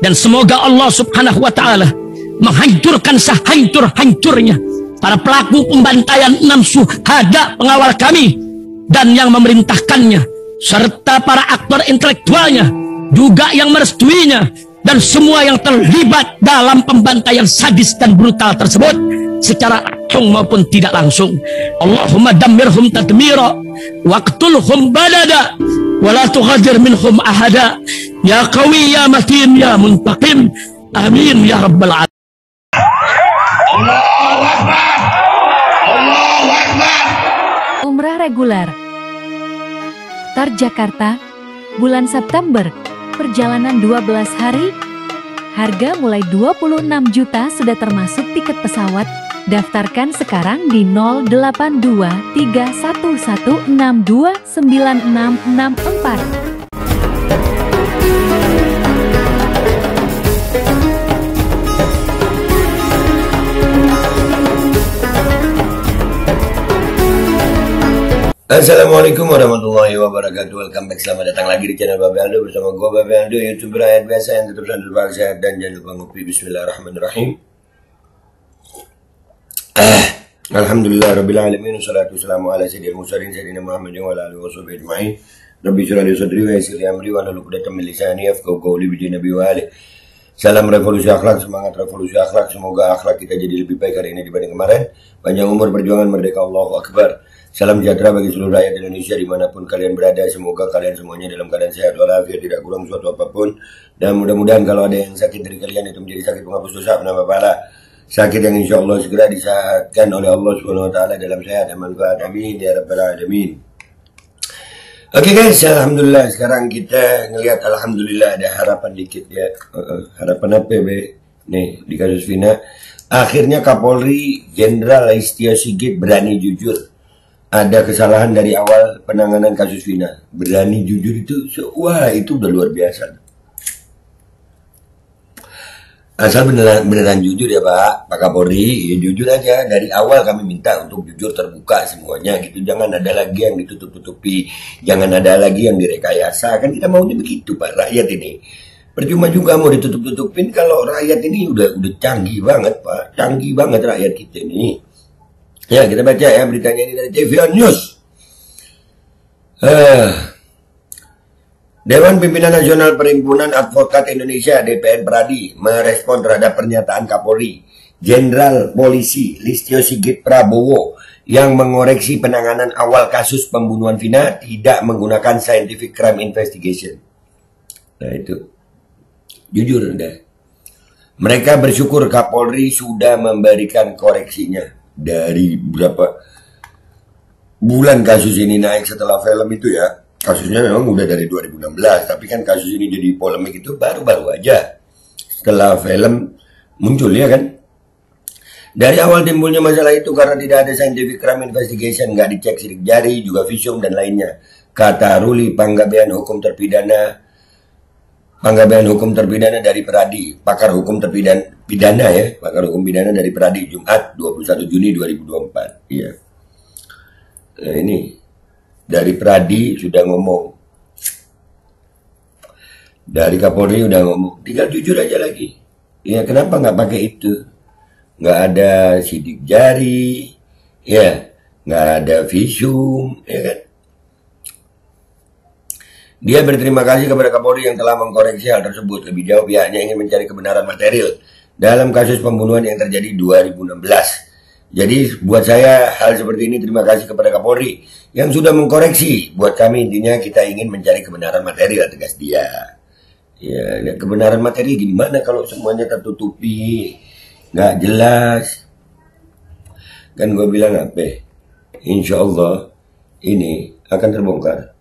Dan semoga Allah subhanahu wa ta'ala menghancurkan sehancur-hancurnya para pelaku pembantaian 6 syuhada pengawal kami dan yang memerintahkannya, serta para aktor intelektualnya juga yang merestuinya, dan semua yang terlibat dalam pembantaian sadis dan brutal tersebut secara langsung maupun tidak langsung. Allahumma dammirhum tadmira waqtulhum badada wala tughadir minhum ahada ya qawi ya matin ya muntaqim amin ya rabbal alamin. Allahu Akbar, Allahu Akbar. Umrah reguler Tar Jakarta bulan September, perjalanan 12 hari, harga mulai 26 juta sudah termasuk tiket pesawat. Daftarkan sekarang di 082311629664. Assalamualaikum warahmatullahi wabarakatuh. Welcome back, selamat datang lagi di channel Babe Aldo bersama gue Babe Aldo, YouTuber rakyat biasa yang tetap selalu sehat dan jangan lupa ngopi. Bismillahirrahmanirrahim. Alhamdulillah rabbil alamin, wassalatu wassalamu ala sayyidil mursalin sayyidina Muhammadin wa ala alihi washabihi ajma'in. Rabbi shrah li sadri wa yassir li amri wa hlul 'uqdatam min lisani yafqahu qawli bi nabi wa ali. Salam revolusi akhlak, semangat revolusi akhlak. Semoga akhlak kita jadi lebih baik hari ini dibanding kemarin. Panjang umur, perjuangan, merdeka, Allahu Akbar. Salam sejahtera bagi seluruh rakyat Indonesia dimanapun kalian berada. Semoga kalian semuanya dalam keadaan sehat walafiat, tidak kurang suatu apapun. Dan mudah-mudahan kalau ada yang sakit dari kalian itu menjadi sakit penghapus dosa, penambah pahala. Sakit yang insya Allah segera disehatkan oleh Allah Subhanahu Wa Taala dalam sehat dan manfaat. Amin ya rabbal alamin. Oke guys, alhamdulillah sekarang kita ngelihat alhamdulillah ada harapan dikit ya. Harapan apa be? Nih di kasus Vina. Akhirnya Kapolri Jenderal Listio Sigit berani jujur. Ada kesalahan dari awal penanganan kasus Vina. Berani jujur itu, wah itu udah luar biasa. Asal beneran jujur ya Pak Kapolri, ya jujur aja. Dari awal kami minta untuk jujur terbuka semuanya gitu. Jangan ada lagi yang ditutup-tutupi, jangan ada lagi yang direkayasa. Kan kita maunya begitu Pak, rakyat ini. Percuma juga mau ditutup-tutupin kalau rakyat ini udah canggih banget Pak. Canggih banget rakyat kita ini. Ya, kita baca ya beritanya ini dari TVN News. Dewan Pimpinan Nasional Perhimpunan Advokat Indonesia (DPN) Pradi merespon terhadap pernyataan Kapolri Jenderal Polisi Listio Sigit Prabowo yang mengoreksi penanganan awal kasus pembunuhan Vina tidak menggunakan scientific crime investigation. Nah itu, jujur deh. Mereka bersyukur Kapolri sudah memberikan koreksinya. Dari berapa bulan kasus ini naik setelah film itu ya. Kasusnya memang udah dari 2016, tapi kan kasus ini jadi polemik itu baru-baru aja setelah film muncul ya kan. Dari awal timbulnya masalah itu karena tidak ada scientific crime investigation, nggak dicek sidik jari, juga visum dan lainnya, kata Ruli Panggabean Hukum Terpidana dari Pradi, pakar hukum pidana ya, pakar hukum pidana dari Pradi, Jumat 21 Juni 2024. Iya. Nah, ini dari Pradi sudah ngomong. Dari Kapolri udah ngomong, tinggal jujur aja lagi. Ya, kenapa nggak pakai itu? Nggak ada sidik jari, ya, nggak ada visum, ya kan? Dia berterima kasih kepada Kapolri yang telah mengkoreksi hal tersebut. Lebih jauh pihaknya ingin mencari kebenaran material dalam kasus pembunuhan yang terjadi 2016. Jadi buat saya hal seperti ini terima kasih kepada Kapolri yang sudah mengkoreksi. Buat kami intinya kita ingin mencari kebenaran material, tegas dia. Ya, kebenaran materi gimana kalau semuanya tertutupi, nggak jelas. Kan gue bilang apa? Insya Allah ini akan terbongkar.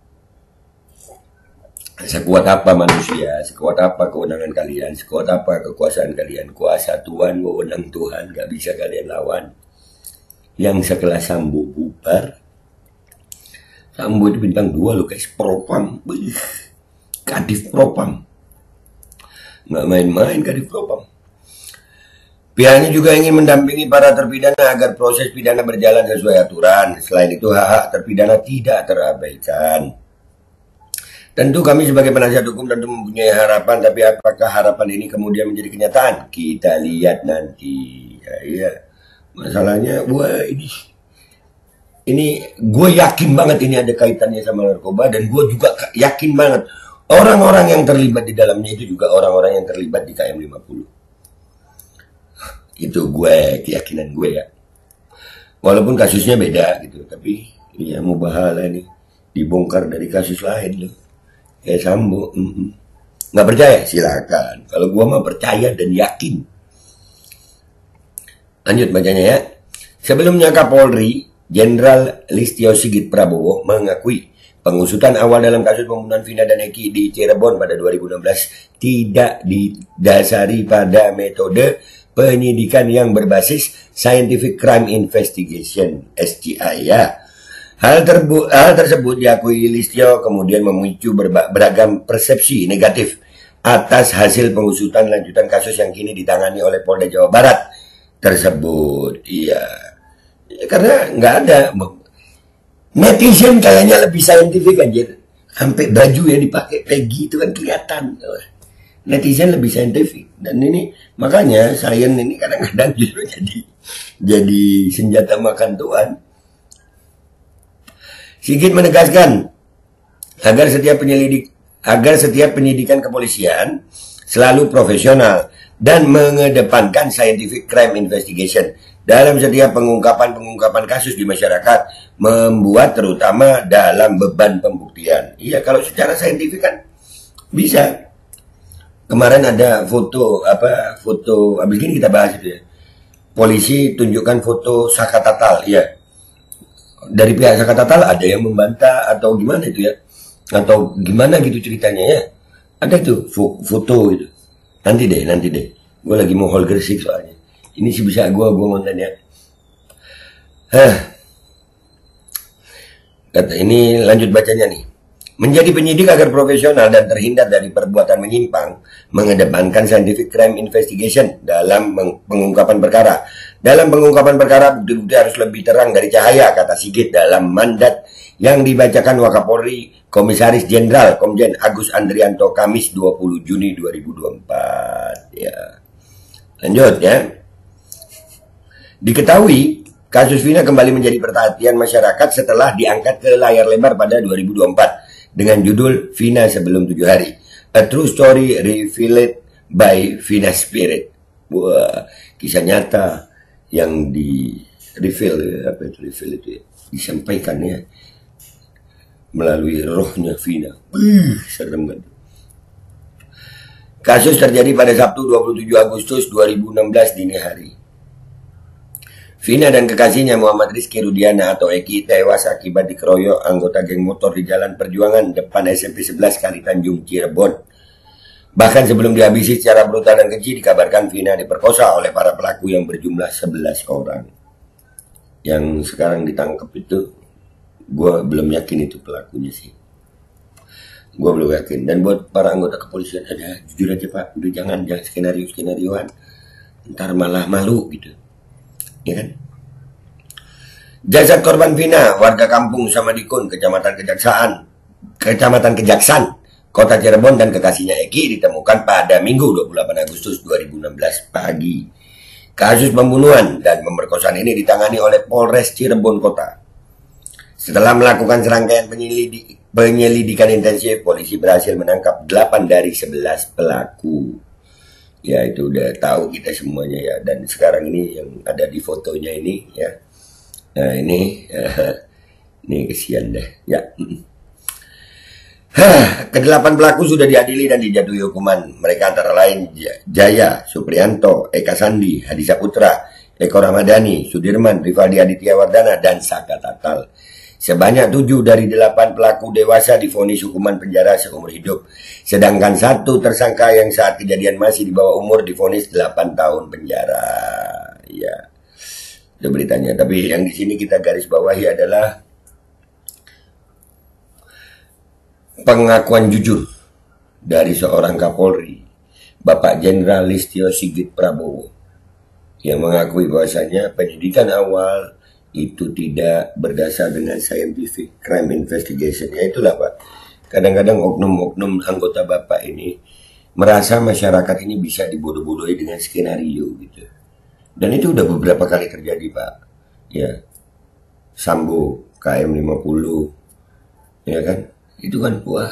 Sekuat apa manusia, sekuat apa kewenangan kalian, sekuat apa kekuasaan kalian. Kuasa Tuhan, wewenang Tuhan, gak bisa kalian lawan. Yang sekelas Sambo bubar. Sambo itu bintang 2 loh guys, propam. Kadif propam. Gak main-main kadif propam. Pihaknya juga ingin mendampingi para terpidana agar proses pidana berjalan sesuai aturan. Selain itu hak-hak terpidana tidak terabaikan. Tentu kami sebagai penasihat hukum tentu mempunyai harapan, tapi apakah harapan ini kemudian menjadi kenyataan? Kita lihat nanti. Ya. Masalahnya ini gue yakin banget ini ada kaitannya sama narkoba, dan gue juga yakin banget orang-orang yang terlibat di dalamnya itu juga orang-orang yang terlibat di KM 50. Itu keyakinan gue ya. Walaupun kasusnya beda gitu, tapi ya mubahala nih dibongkar dari kasus lain loh. Kayak Sambo. Nggak percaya? Silakan. Kalau gua mah percaya dan yakin. Lanjut bacanya ya. Sebelumnya Kapolri Jenderal Listio Sigit Prabowo mengakui pengusutan awal dalam kasus pembunuhan Vina dan Eki di Cirebon pada 2016 tidak didasari pada metode penyidikan yang berbasis Scientific Crime Investigation (SCI) ya. Hal tersebut diakui Listio kemudian memicu beragam persepsi negatif atas hasil pengusutan lanjutan kasus yang kini ditangani oleh Polda Jawa Barat tersebut. Iya, karena nggak ada netizen kayaknya lebih saintifik aja. Sampai baju yang dipakai Peggy itu kan kelihatan. Netizen lebih saintifik, dan ini makanya sains ini kadang-kadang justru jadi senjata makan tuan. Sigit menegaskan agar setiap penyidikan kepolisian selalu profesional dan mengedepankan scientific crime investigation dalam setiap pengungkapan kasus di masyarakat, membuat terutama dalam beban pembuktian. Iya, kalau secara saintifik kan bisa. Kemarin ada foto abis ini kita bahas itu ya. Polisi tunjukkan foto Saka Tatal, ya. Dari pihak Saka Tatal ada yang membantah atau gimana itu ya, atau gimana gitu ceritanya ya. Ada tuh foto itu. Nanti deh. Gue lagi mau hol Gresik soalnya. Ini sih bisa gue ngonten ya. Kata ini lanjut bacanya nih. Menjadi penyidik agar profesional dan terhindar dari perbuatan menyimpang, mengedepankan scientific crime investigation dalam pengungkapan perkara. Dalam pengungkapan perkara, bukti-bukti harus lebih terang dari cahaya, kata Sigit dalam mandat yang dibacakan Wakapolri Komisaris Jenderal Komjen Agus Andrianto Kamis 20 Juni 2024. Ya. Lanjut ya. Diketahui kasus Vina kembali menjadi perhatian masyarakat setelah diangkat ke layar lebar pada 2024 dengan judul Vina Sebelum 7 Hari, A True Story Revealed by Vina Spirit. Wah, kisah nyata yang reveal itu ya, disampaikan ya melalui rohnya Vina. Serem kan. Kasus terjadi pada Sabtu 27 Agustus 2016 dini hari. Vina dan kekasihnya Muhammad Rizky Rudiana atau Eki tewas akibat dikeroyok anggota geng motor di Jalan Perjuangan depan SMP 11 Kali Tanjung, Cirebon. Bahkan sebelum dihabisi secara brutal dan keji, dikabarkan Vina diperkosa oleh para pelaku yang berjumlah 11 orang. Yang sekarang ditangkap itu, gue belum yakin itu pelakunya sih. Gue belum yakin. Dan buat para anggota kepolisian, jujur aja Pak, udah jangan skenario-skenarioan. Ntar malah malu gitu. Ya kan? Jasad korban Vina, warga kampung Samadikun, Kecamatan Kejaksan, Kota Cirebon, dan kekasihnya Eki ditemukan pada Minggu 28 Agustus 2016 pagi. Kasus pembunuhan dan pemerkosaan ini ditangani oleh Polres Cirebon Kota. Setelah melakukan serangkaian penyelidikan intensif, polisi berhasil menangkap 8 dari 11 pelaku. Ya itu udah tahu kita semuanya ya. Dan sekarang ini yang ada di fotonya ini ya. Nah ini kesian deh ya. Ke-8 pelaku sudah diadili dan dijatuhi hukuman. Mereka antara lain Jaya Suprianto, Eka Sandi, Hadi Saputra, Eko Ramadhani, Sudirman, Rivaldi Aditya Wardana, dan Saka Tatal. Sebanyak 7 dari 8 pelaku dewasa divonis hukuman penjara seumur hidup. Sedangkan 1 tersangka yang saat kejadian masih di bawah umur divonis 8 tahun penjara. Ya, itu beritanya. Tapi yang di sini kita garis bawahi adalah pengakuan jujur dari seorang Kapolri, Bapak Jenderal Listio Sigit Prabowo, yang mengakui bahwasanya penyidikan awal itu tidak berdasar dengan scientific crime investigation. Ya itulah Pak, kadang-kadang oknum-oknum anggota Bapak ini merasa masyarakat ini bisa dibodoh-bodohi dengan skenario gitu. Dan itu udah beberapa kali terjadi, Pak. Ya. Sambo KM 50. Ya kan? Itu kan wah.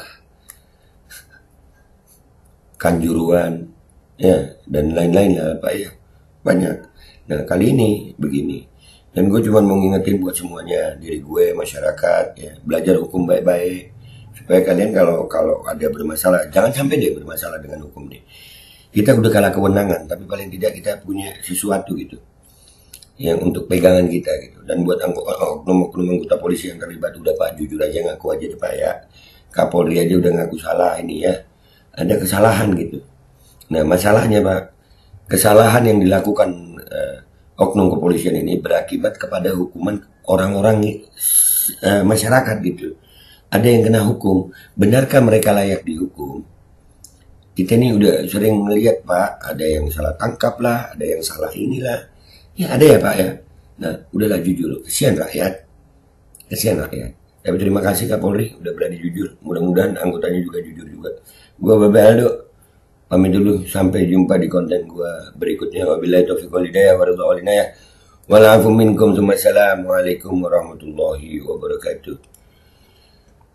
Kanjuruan ya dan lain-lain lah Pak ya. Banyak. Nah, kali ini begini. Dan gue cuma mau ngingetin buat semuanya, diri gue, masyarakat ya, belajar hukum baik-baik. Supaya kalian kalau ada bermasalah, jangan sampai deh bermasalah dengan hukum nih. Kita udah kalah kewenangan, tapi paling tidak kita punya sesuatu gitu yang untuk pegangan kita gitu. Dan buat oknum-oknum anggota polisi yang terlibat, udah Pak jujur aja, ngaku aja deh Pak ya. Kapolri aja udah ngaku salah ini ya. Ada kesalahan gitu. Nah masalahnya Pak, kesalahan yang dilakukan oknum kepolisian ini berakibat kepada hukuman orang-orang masyarakat gitu. Ada yang kena hukum, benarkah mereka layak dihukum? Kita ini udah sering melihat Pak, ada yang salah tangkap lah, ada yang salah inilah. Ya ada ya Pak ya. Nah udahlah jujur, kesian rakyat. Kesian rakyat. Tapi terima kasih Kapolri udah berani jujur. Mudah-mudahan anggotanya juga jujur juga. Gua Bapak Aldo pamit dulu, sampai jumpa di konten gua berikutnya. Wabillahi taufiq wal hidayah warahmatullahi wabarakatuh. Wa'alaikum minkum. Assalamualaikum warahmatullahi wabarakatuh.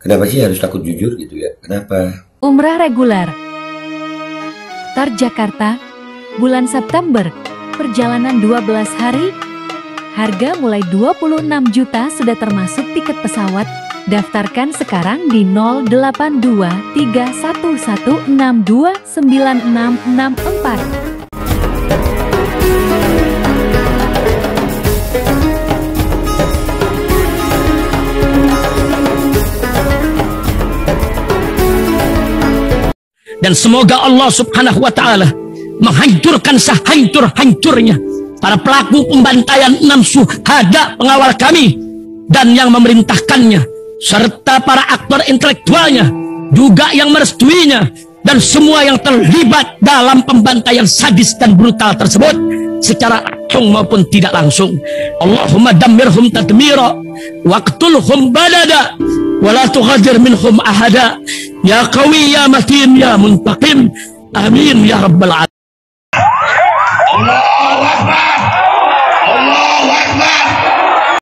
Kenapa sih harus takut jujur gitu ya? Kenapa? Umrah reguler Jakarta, bulan September, perjalanan 12 hari, harga mulai 26 juta sudah termasuk tiket pesawat. Daftarkan sekarang di 082311629664. Dan semoga Allah subhanahu wa ta'ala menghancurkan sehancur-hancurnya para pelaku pembantaian 6 syuhada pengawal kami dan yang memerintahkannya, serta para aktor intelektualnya juga yang merestuinya, dan semua yang terlibat dalam pembantaian sadis dan brutal tersebut secara langsung maupun tidak langsung. Allahumma dammirhum tadmira waqtulhum badada wala tughadir minhum ahada ya qawi ya matin ya muntaqim amin ya rabbal alamin. Allahu Akbar.